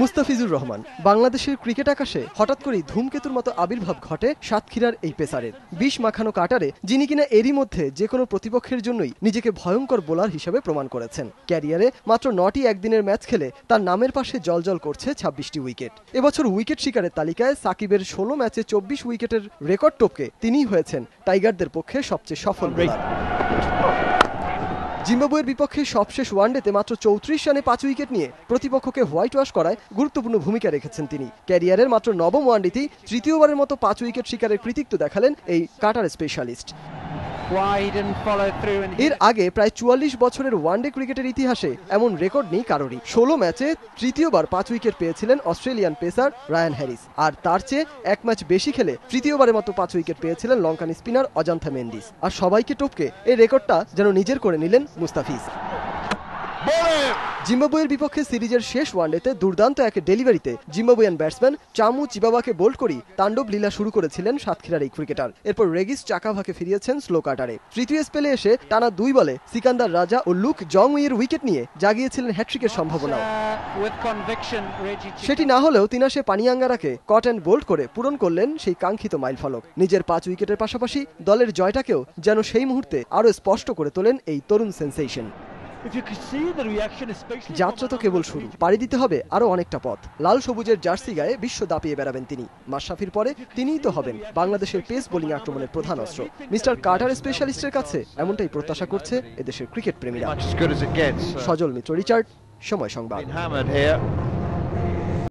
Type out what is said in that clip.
মুস্তাফিজুর রহমান বাংলাদেশের ক্রিকেট আকাশে হঠাৎ করেই ধূমকেতুর মতো আবির্ভাব ঘটে সাতক্ষীরার এই পেসারের। বিষ মাখানো কাটারে যিনি কিনা এরই মধ্যে যে কোনো প্রতিপক্ষের জন্যই নিজেকে ভয়ঙ্কর বোলার হিসেবে প্রমাণ করেছেন। ক্যারিয়ারে মাত্র 9টি একদিনের ম্যাচ খেলে তার নামের পাশে জলজল করছে 26টি উইকেট। এবছর উইকেট শিকারের তালিকায় সাকিবের 16 ম্যাচে 24 উইকেটের রেকর্ড টপকে তিনিই হয়েছেন টাইগারদের পক্ষে সবচেয়ে সফল বোলার। জিম্বাবুয়ের বিপক্ষে সবশেষ ওয়ানডেতে মাত্র 34 রানে 5 উইকেট নিয়ে প্রতিপক্ষকে হোয়াইট ওয়াশ করায় গুরুত্বপূর্ণ ভূমিকা রেখেছেন তিনি। ক্যারিয়ারের মাত্র 9ম ওয়ানডেতেই তৃতীয়বারের মতো 5 উইকেট শিকারের কৃতিত্ব দেখালেন এই কাটার স্পেশালিস্ট। এর আগে প্রায় 44 বছরের ওয়ানডে ক্রিকেটের ইতিহাসে এমন রেকর্ড নেই কারোরই। 16 ম্যাচে তৃতীয়বার 5 উইকেট পেয়েছিলেন অস্ট্রেলিয়ান পেসার রায়ান হ্যারিস, আর তার চেয়ে এক ম্যাচ বেশি খেলে তৃতীয়বারের মতো 5 উইকেট পেয়েছিলেন লঙ্কান স্পিনার অজান্থা মেন্ডিস। আর সবাইকে টপকে এই রেকর্ডটা যেন নিজের করে নিলেন মুস্তাফিজ। জিম্বাবুয়ের বিপক্ষে সিরিজের শেষ ওয়ানডেতে দুর্দান্ত এক ডেলিভারিতে জিম্বাবুয়ান ব্যাটসম্যান চামু চিবাবাকে বোল্ড করেই তাণ্ডব লীলা শুরু করেছিলেন সাতক্ষীরার এই ক্রিকেটার। এরপর রেগিস চাকাভাকে ফিরিয়েছেন স্লো কাটারে। তৃতীয় স্পেলে এসে টানা 2 বলে সিকান্দার রাজা ও লুক জংউইয়ের উইকেট নিয়ে জাগিয়েছিলেন হ্যাট্রিকের সম্ভাবনাও। সেটি না হলেও তিনাশে পানিয়াঙ্গারাকে কট অ্যান্ড বোল্ড করে পূরণ করলেন সেই কাঙ্ক্ষিত মাইলফলক। নিজের 5 উইকেটের পাশাপাশি দলের জয়টাকেও যেন সেই মুহূর্তে আরও স্পষ্ট করে তোলেন এই তরুণ সেন্সেশন। যাত্রা তো কেবল শুরু, পাড়ি দিতে হবে আরো অনেকটা পথ। লাল সবুজের জার্সি গায়ে বিশ্ব দাপিয়ে বেড়াবেন তিনি। মাশরাফির পরে তিনিই তো হবেন বাংলাদেশের পেস বোলিং আক্রমণের প্রধান অস্ত্র। মিস্টার কার্টার স্পেশালিস্টের কাছে এমনটাই প্রত্যাশা করছে এদেশের ক্রিকেট প্রেমীরা। সজল মিত্র, রিচার্ড, সময় সংবাদ।